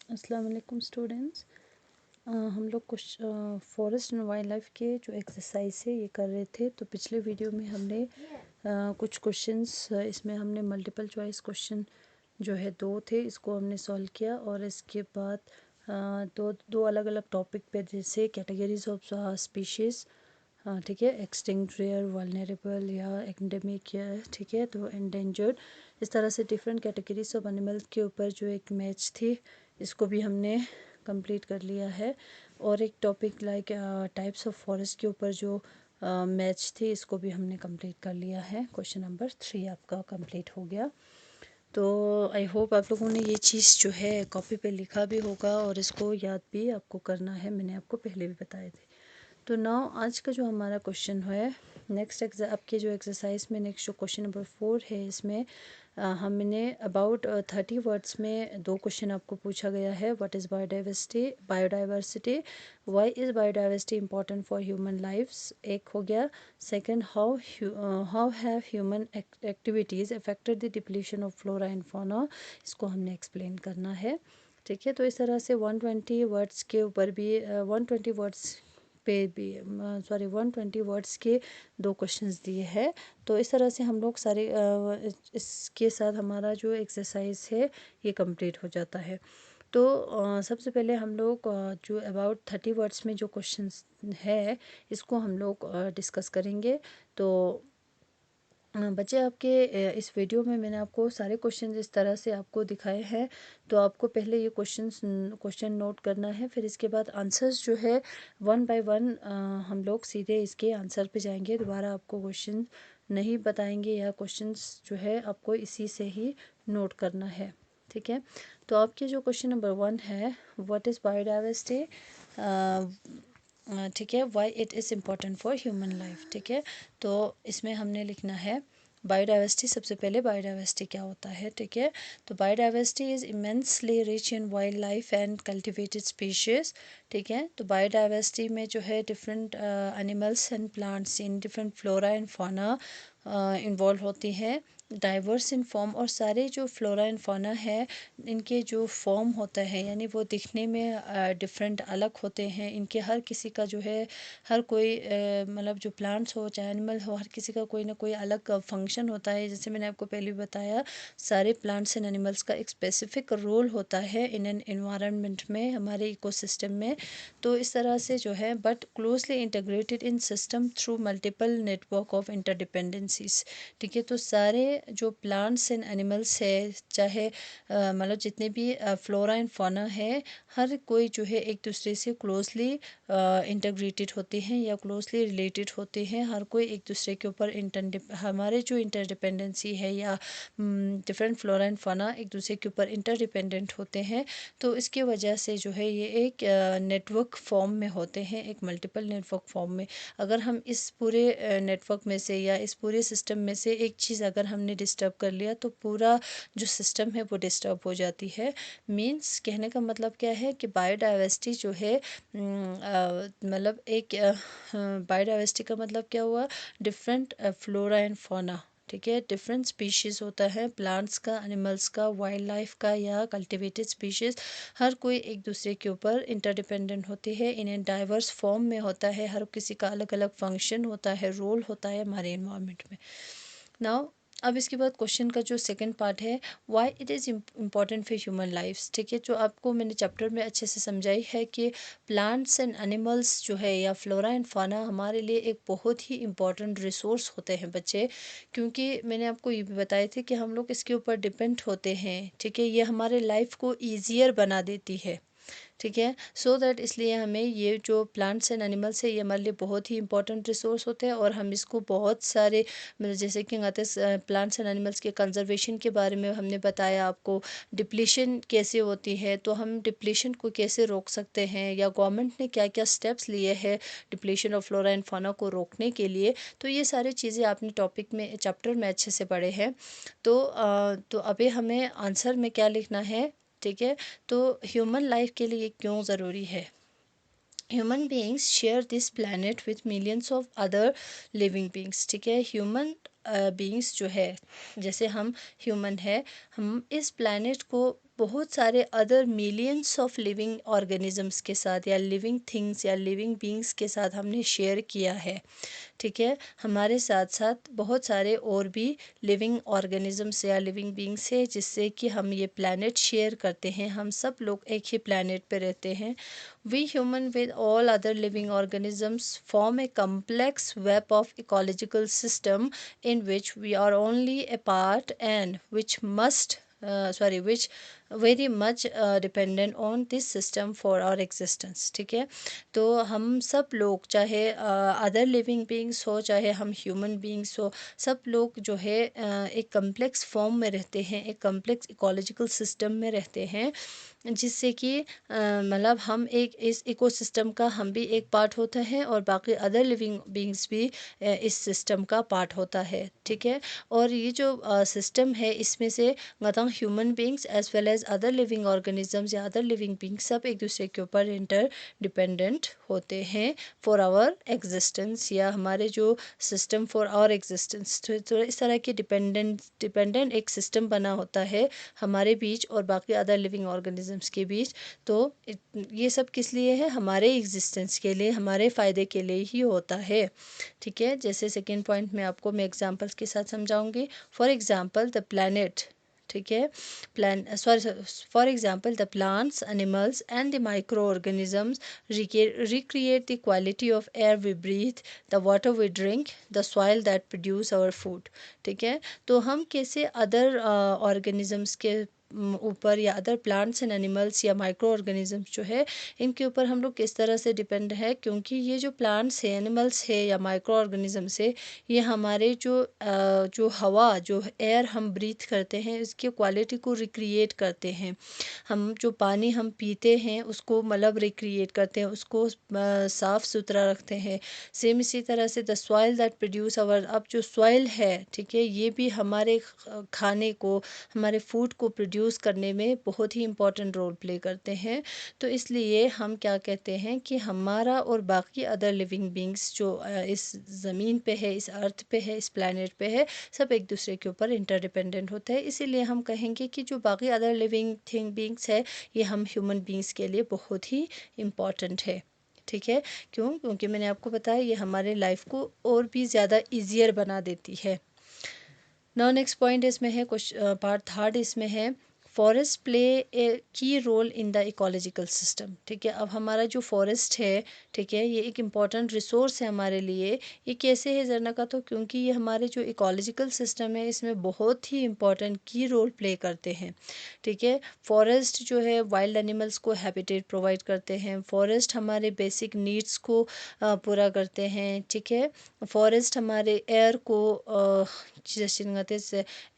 अस्सलाम वालेकुम स्टूडेंट्स। हम लोग कुछ फॉरेस्ट एंड वाइल्ड लाइफ के जो एक्सरसाइज है ये कर रहे थे। तो पिछले वीडियो में हमने कुछ क्वेश्चंस इसमें हमने मल्टीपल चॉइस क्वेश्चन जो है दो थे, इसको हमने सॉल्व किया। और इसके बाद दो दो अलग अलग टॉपिक पे, जैसे कैटेगरीज ऑफ स्पीशीज़, हाँ ठीक है, एक्सटिंक्ट, रेयर, वल्नरेबल या एंडेमिक, या ठीक है, तो एंडेंजर्ड, इस तरह से डिफरेंट कैटेगरीज ऑफ एनिमल्स के ऊपर जो एक मैच थी, इसको भी हमने कंप्लीट कर लिया है। और एक topic like types of forest के ऊपर जो मैच थी, इसको भी हमने कंप्लीट कर लिया है। क्वेश्चन नंबर 3 आपका कंप्लीट हो गया। तो आई होप आप लोगों ने ये चीज़ जो है कॉपी पे लिखा भी होगा और इसको याद भी आपको करना है, मैंने आपको पहले भी बताए थे। तो नाउ आज का जो हमारा क्वेश्चन है, नेक्स्ट आपके जो एक्सरसाइज में नेक्स्ट जो क्वेश्चन नंबर 4 है, इसमें हमने अबाउट 30 वर्ड्स में दो क्वेश्चन आपको पूछा गया है। What is biodiversity, why is biodiversity important for human lifes, एक हो गया। Second, how have human activities affected the depletion of flora and fauna, इसको हमने एक्सप्लेन करना है। ठीक है, तो इस तरह से 120 वर्ड्स के ऊपर भी 120 वर्ड्स पे भी 120 वर्ड्स के दो क्वेश्चंस दिए हैं। तो इस तरह से हम लोग सारे इसके साथ हमारा जो एक्सरसाइज है ये कंप्लीट हो जाता है। तो सबसे पहले हम लोग जो अबाउट 30 वर्ड्स में जो क्वेश्चंस है, इसको हम लोग डिस्कस करेंगे। तो बच्चे, आपके इस वीडियो में मैंने आपको सारे क्वेश्चन इस तरह से आपको दिखाए हैं। तो आपको पहले ये क्वेश्चन नोट करना है, फिर इसके बाद आंसर्स जो है वन बाय वन हम लोग सीधे इसके आंसर पे जाएंगे। दोबारा आपको क्वेश्चन नहीं बताएंगे, या क्वेश्चंस जो है आपको इसी से ही नोट करना है। ठीक है, तो आपके जो क्वेश्चन नंबर 1 है, व्हाट इज़ बायोडाइवर्सिटी, ठीक है, why it is important for human life. ठीक है, तो इसमें हमने लिखना है बायोडाइवर्सिटी। सबसे पहले बायोडाइवर्सिटी क्या होता है, ठीक है। तो biodiversity is immensely rich in wild life and cultivated species. ठीक है, तो बायोडाइवर्सिटी में जो है different animals and plants in different flora and fauna involve होती हैं। डाइवर्स इन फॉर्म, और सारे जो फ्लोरा एंड फौना है, इनके जो फॉर्म होता है, यानी वो दिखने में डिफरेंट अलग होते हैं। इनके हर किसी का जो है, हर कोई मतलब जो प्लांट्स हो चाहे एनिमल हो, हर किसी का कोई ना कोई अलग फंक्शन होता है। जैसे मैंने आपको पहले भी बताया, सारे प्लांट्स एंड एनिमल्स का एक स्पेसिफिक रोल होता है इन एन एनवायरनमेंट में, हमारे इकोसिस्टम में। तो इस तरह से जो है, but closely integrated in system through multiple network of interdependencies. ठीक है, तो सारे जो प्लांट्स एंड एनिमल्स है, चाहे मतलब जितने भी फ्लोरा एंड फौना है, हर कोई जो है एक दूसरे से क्लोजली इंटीग्रेटेड होते हैं या क्लोजली रिलेटेड होते हैं। हर कोई एक दूसरे के ऊपर हमारे जो इंटरडिपेंडेंसी है, या डिफरेंट फ्लोरा एंड फौना एक दूसरे के ऊपर इंटरडिपेंडेंट होते हैं। तो इसके वजह से जो है ये एक नेटवर्क फॉर्म में होते हैं, एक मल्टीपल नेटवर्क फॉर्म में। अगर हम इस पूरे नेटवर्क में से या इस पूरे सिस्टम में से एक चीज़ अगर हमने डिस्टर्ब कर लिया, तो पूरा जो सिस्टम है वो डिस्टर्ब हो जाती है। मीन्स कहने का मतलब क्या है कि बायोडाइवर्सिटी जो है, मतलब एक बायोडाइवर्सिटी का मतलब क्या हुआ, डिफरेंट फ्लोरा एंड फौना। ठीक है, डिफरेंट स्पीशीज़ होता है, प्लांट्स का, एनिमल्स का, वाइल्ड लाइफ का, या कल्टिवेटेड स्पीशीज़। हर कोई एक दूसरे के ऊपर इंटरडिपेंडेंट होती है, इन्हें डाइवर्स फॉर्म में होता है, हर किसी का अलग अलग फंक्शन होता है, रोल होता है हमारे इन्वायरमेंट में। नाउ अब इसके बाद क्वेश्चन का जो सेकंड पार्ट है, why it is important for human lifes. ठीक है, जो आपको मैंने चैप्टर में अच्छे से समझाई है कि प्लांट्स एंड एनिमल्स जो है, या फ्लोरा एंड फाना, हमारे लिए एक बहुत ही इम्पॉर्टेंट रिसोर्स होते हैं बच्चे। क्योंकि मैंने आपको ये भी बताए थे कि हम लोग इसके ऊपर डिपेंड होते हैं। ठीक है, ये हमारे लाइफ को ईजियर बना देती है। ठीक है, सो दैट इसलिए हमें ये जो प्लांट्स एंड एनिमल्स है, ये हमारे लिए बहुत ही इंपॉर्टेंट रिसोर्स होते हैं। और हम इसको बहुत सारे, मतलब जैसे कि प्लांट्स एंड एनिमल्स के कंजर्वेशन के बारे में हमने बताया आपको, डिप्लीशन कैसे होती है, तो हम डिप्लीशन को कैसे रोक सकते हैं, या गवर्नमेंट ने क्या क्या स्टेप्स लिए हैं depletion of flora and fauna को रोकने के लिए। तो ये सारी चीज़ें आपने टॉपिक में, चैप्टर में अच्छे से पढ़े हैं। तो अभी हमें आंसर में क्या लिखना है, ठीक है। तो ह्यूमन लाइफ के लिए क्यों ज़रूरी है। Human beings share this planet with millions of other living beings. ठीक है, ह्यूमन बीइंग्स जो है, जैसे हम ह्यूमन है, हम इस प्लानट को बहुत सारे other millions of living organisms के साथ या लिविंग थिंग्स या लिविंग बींग्स के साथ हमने शेयर किया है। ठीक है, हमारे साथ साथ बहुत सारे और भी लिविंग ऑर्गेनिजम्स या लिविंग बींग्स है जिससे कि हम ये प्लैनेट शेयर करते हैं। हम सब लोग एक ही प्लैनेट पे रहते हैं। We human with all other living organisms form a complex web of ecological system in which we are only a part and which which very much dependent on this system for our existence। ठीक है, तो हम सब लोग चाहे other living beings हो चाहे हम ह्यूमन बींग्स हो, सब लोग जो है एक कम्प्लेक्स फॉर्म में रहते हैं, एक कम्प्लेक्स इकोलॉजिकल सिस्टम में रहते हैं, जिससे कि मतलब हम एक इस इकोसिस्टम का हम भी एक पार्ट होता है और बाकी अदर लिविंग बींग्स भी इस सिस्टम का पार्ट होता है। ठीक है, और ये जो सिस्टम है इसमें से मतलब human beings as well as other living organisms या अदर लिविंग बींग्स सब एक दूसरे के ऊपर इंटर डिपेंडेंट होते हैं फॉर आवर एग्जिस्टेंस या हमारे जो सिस्टम फॉर आवर एग्जिस्टेंस। तो इस तरह की डिपेंडेंट एक सिस्टम बना होता है हमारे बीच और बाकी अदर लिविंग ऑर्गेनिजम्स के बीच। तो ये सब किस लिए है? हमारे एग्जिस्टेंस के लिए, हमारे फ़ायदे के लिए ही होता है। ठीक है, जैसे सेकेंड पॉइंट में आपको मैं एग्जांपल्स के साथ समझाऊंगी। फॉर एग्जांपल द प्लैनेट, ठीक है, for example the plants, animals and the micro organisms recreate the quality of air we breathe, the water we drink, the soil that produce our food। ठीक है, तो हम कैसे other organisms के ऊपर या अदर प्लांट्स एंड एनिमल्स या micro organisms जो है इनके ऊपर हम लोग किस तरह से डिपेंड है, क्योंकि ये जो प्लांट्स है, एनिमल्स है या माइक्रो ऑर्गेनिजम्स है, ये हमारे जो हवा, जो एयर हम ब्रीथ करते हैं इसकी क्वालिटी को रिक्रिएट करते हैं। हम जो पानी हम पीते हैं उसको मतलब रिक्रिएट करते हैं, उसको साफ़ सुथरा रखते हैं। सेम इसी तरह से the soil that produce our, अब जो सॉइल है, ठीक है, ये भी हमारे खाने को, हमारे फूड को प्रोड्यूस करने में बहुत ही इम्पोर्टेंट रोल प्ले करते हैं। तो इसलिए हम क्या कहते हैं कि हमारा और बाकी अदर लिविंग बींग्स जो इस ज़मीन पे है, इस अर्थ पे है, इस प्लानट पे है, सब एक दूसरे के ऊपर इंटरडिपेंडेंट होते हैं। इसीलिए हम कहेंगे कि जो बाकी अदर लिविंग बींग्स है ये हम ह्यूमन बींग्स के लिए बहुत ही इम्पॉर्टेंट है। ठीक है, क्यों? क्योंकि मैंने आपको बताया ये हमारे लाइफ को और भी ज़्यादा ईजियर बना देती है। नाउ नेक्स्ट पॉइंट इसमें है, पार्ट थर्ड इसमें है, forest play a key role in the ecological system. ठीक है, अब हमारा जो फॉरेस्ट है, ठीक है, ये एक इम्पॉर्टेंट रिसोर्स है हमारे लिए। ये कैसे है जरना का, तो क्योंकि ये हमारे जो इकोलॉजिकल सिस्टम है इसमें बहुत ही इम्पॉर्टेंट की रोल प्ले करते हैं। ठीक है, फॉरेस्ट जो है वाइल्ड एनिमल्स को हैबिटेट प्रोवाइड करते हैं, फॉरेस्ट हमारे बेसिक नीड्स को पूरा करते हैं। ठीक है, फॉरेस्ट हमारे एयर को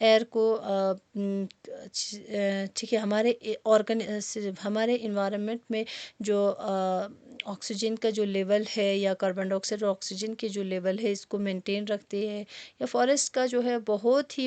एयर को ठीक है, हमारे इन्वायरमेंट में जो ऑक्सीजन का जो लेवल है या कार्बन डाइऑक्साइड और ऑक्सीजन के जो लेवल है इसको मेंटेन रखती है। या फॉरेस्ट का जो है बहुत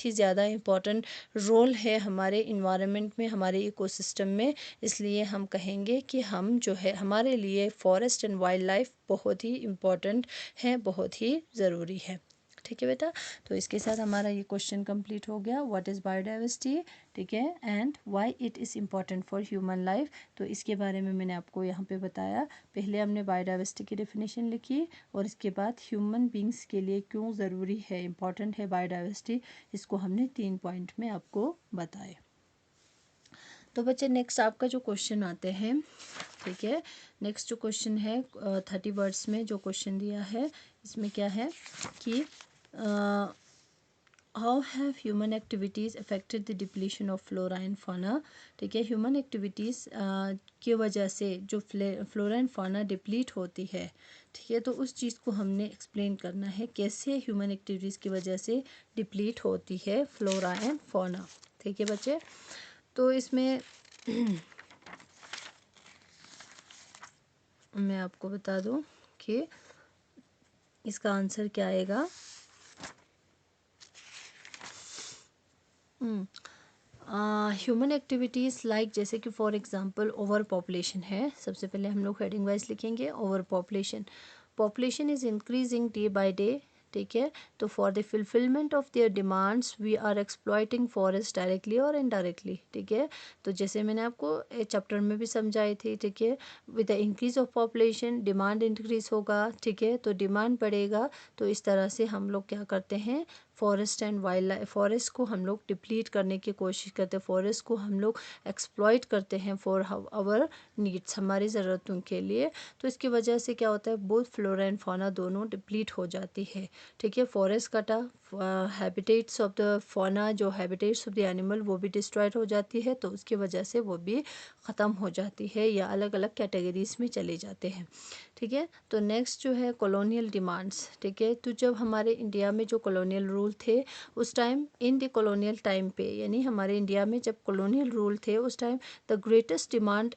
ही ज़्यादा इम्पोर्टेंट रोल है हमारे इन्वायरमेंट में, हमारे इकोसिस्टम में। इसलिए हम कहेंगे कि हम जो है हमारे लिए फॉरेस्ट एंड वाइल्ड लाइफ बहुत ही इम्पोर्टेंट है, बहुत ही ज़रूरी है। ठीक है बेटा, तो इसके साथ हमारा ये क्वेश्चन कंप्लीट हो गया, व्हाट इज़ बायोडाइवर्सिटी, ठीक है, and why it is important for human life. तो इसके बारे में मैंने आपको यहाँ पे बताया। पहले हमने बायोडाइवर्सिटी की डेफिनेशन लिखी और इसके बाद ह्यूमन बींग्स के लिए क्यों ज़रूरी है, इम्पॉर्टेंट है बायोडाइवर्सिटी, इसको हमने 3 पॉइंट में आपको बताए। तो बच्चे नेक्स्ट आपका जो क्वेश्चन आते हैं, ठीक है, नेक्स्ट जो क्वेश्चन है 30 वर्ड्स में जो क्वेश्चन दिया है, इसमें क्या है कि how have human activities affected the depletion of flora and फाना। ठीक है, ह्यूमन एक्टिविटीज़ की वजह से जो फ्लोरा एंड फाना डिप्लीट होती है, ठीक है, तो उस चीज़ को हमने एक्सप्लेन करना है, कैसे ह्यूमन एक्टिविटीज़ की वजह से डिप्लीट होती है फ्लोरा एंड फाना। ठीक है बच्चे, तो इसमें मैं आपको बता दूं कि इसका आंसर क्या आएगा। ह्यूमन एक्टिविटीज़ लाइक, जैसे कि फॉर एग्जांपल ओवर पॉपुलेशन है, सबसे पहले हम लोग हेडिंग वाइज लिखेंगे over population. Population is increasing day by day, ठीक है। तो for the fulfilment of their demands we are exploiting forest directly और इनडायरेक्टली, ठीक है। तो जैसे मैंने आपको चैप्टर में भी समझाई थी, ठीक है, with the increase of population demand increase होगा, ठीक है। तो डिमांड बढ़ेगा तो इस तरह से हम लोग क्या करते हैं, forest and wild life, forest को हम लोग डिप्लीट करने की कोशिश करते हैं, फॉरेस्ट को हम लोग एक्सप्लॉइट करते हैं फॉर आवर नीड्स, हमारी ज़रूरतों के लिए। तो इसकी वजह से क्या होता है, बोथ फ्लोरा एंड फौना दोनों डिप्लीट हो जाती है, ठीक है। फॉरेस्ट कटा, हैबिटेट्स ऑफ द फौना, जो हैबिटेट्स ऑफ द एनिमल वो भी डिस्ट्रॉयड हो जाती है, तो उसकी वजह से वो भी ख़त्म हो जाती है या अलग अलग कैटेगरीज में चले जाते हैं, ठीक है। तो नेक्स्ट जो है कॉलोनियल डिमांड्स, ठीक है। तो जब हमारे इंडिया में जो कॉलोनियल रूल थे उस time, in the colonial time पे, यानी हमारे इंडिया में जब कॉलोनियल रूल थे उस टाइम द ग्रेटेस्ट डिमांड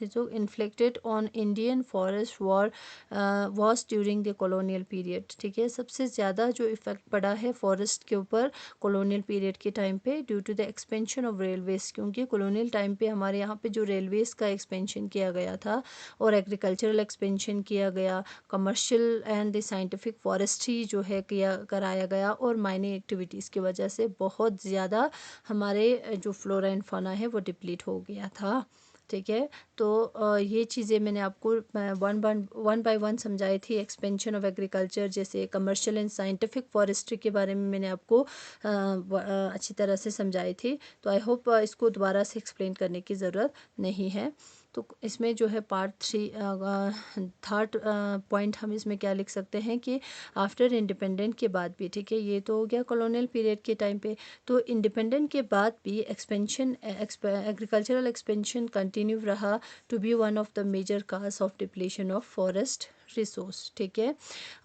जो inflicted on Indian forest was during the colonial period, ठीक है। सबसे ज़्यादा जो इफ़ेक्ट पड़ा है फॉरेस्ट के ऊपर कॉलोनियल पीरियड के टाइम पे due to the expansion of railways, क्योंकि कॉलोनियल टाइम पे हमारे यहाँ पे जो रेलवेज़ का एक्सपेंशन किया गया था और एग्रीकल्चरल एक्सपेंशन किया गया, commercial and the scientific forestry जो है कराया गया, और माइनिंग एक्टिविटीज़ की वजह से बहुत ज़्यादा हमारे जो फ्लोरा एंड फौना है वो डिप्लीट हो गया था, ठीक है। तो ये चीज़ें मैंने आपको वन बाय वन समझाई थी। एक्सपेंशन ऑफ एग्रीकल्चर, जैसे कमर्शियल एंड साइंटिफिक फॉरेस्ट्री के बारे में मैंने आपको अच्छी तरह से समझाई थी। तो आई होप इसको दोबारा से एक्सप्लेन करने की ज़रूरत नहीं है। तो इसमें जो है पार्ट 3 थर्ड पॉइंट हम इसमें क्या लिख सकते हैं कि आफ्टर इंडिपेंडेंट के बाद भी, ठीक है, ये तो हो गया कॉलोनियल पीरियड के टाइम पे। तो इंडिपेंडेंट के बाद भी एक्सपेंशन, एग्रीकल्चरल एक्सपेंशन कंटिन्यू रहा to be one of the major cause of depletion of forest resource, ठीक है।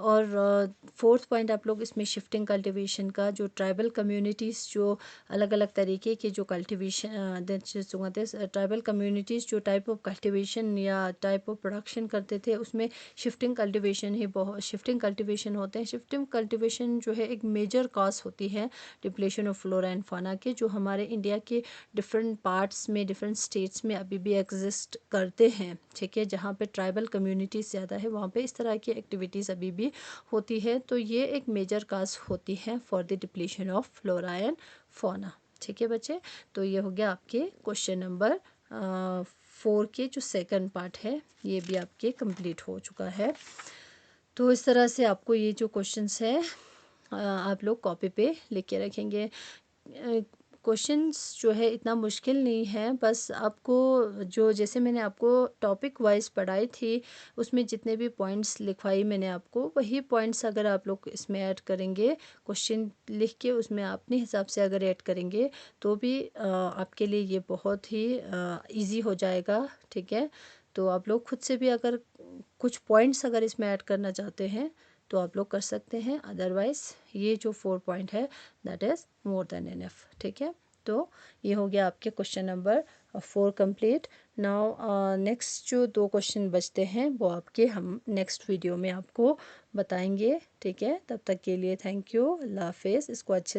और फोर्थ पॉइंट आप लोग इसमें शिफ्टिंग कल्टीवेशन का, जो ट्राइबल कम्युनिटीज़ जो अलग अलग तरीके के जो कल्टीवेशन ट्राइबल कम्युनिटीज़ जो टाइप ऑफ कल्टीवेशन या टाइप ऑफ प्रोडक्शन करते थे, उसमें शिफ्टिंग कल्टीवेशन ही बहुत शिफ्टिंग कल्टीवेशन होते हैं। शिफ्टिंग कल्टीवेशन जो है एक मेजर कॉज होती है डिप्लेशन ऑफ फ्लोरा एंड फाना के, जो हमारे इंडिया के डिफरेंट पार्ट्स में, डिफरेंट स्टेट्स में अभी भी एग्जिस्ट करते हैं, ठीक है। जहाँ पे ट्राइबल कम्युनिटीज़ ज़्यादा है वहाँ पे इस तरह की एक्टिविटीज़ अभी भी होती है। तो ये एक मेजर काज होती है for the depletion of flora and fauna, ठीक है बच्चे। तो ये हो गया आपके क्वेश्चन नंबर 4 के जो सेकंड पार्ट है, ये भी आपके कंप्लीट हो चुका है। तो इस तरह से आपको ये जो क्वेश्चंस है आप लोग कॉपी पे लिख के रखेंगे। क्वेश्चंस जो है इतना मुश्किल नहीं है, बस आपको जो, जैसे मैंने आपको टॉपिक वाइज पढ़ाई थी उसमें जितने भी पॉइंट्स लिखवाई मैंने आपको, वही पॉइंट्स अगर आप लोग इसमें ऐड करेंगे, क्वेश्चन लिख के उसमें अपने हिसाब से अगर ऐड करेंगे तो भी आपके लिए ये बहुत ही ईजी हो जाएगा, ठीक है। तो आप लोग खुद से भी अगर कुछ पॉइंट्स अगर इसमें ऐड करना चाहते हैं तो आप लोग कर सकते हैं, अदरवाइज़ ये जो 4 पॉइंट है that is more than enough, ठीक है। तो ये हो गया आपके question number 4 complete. Now next जो 2 क्वेश्चन बचते हैं वो आपके हम नेक्स्ट वीडियो में आपको बताएंगे, ठीक है। तब तक के लिए थैंक यू, अल्लाह हाफिज़। इसको अच्छे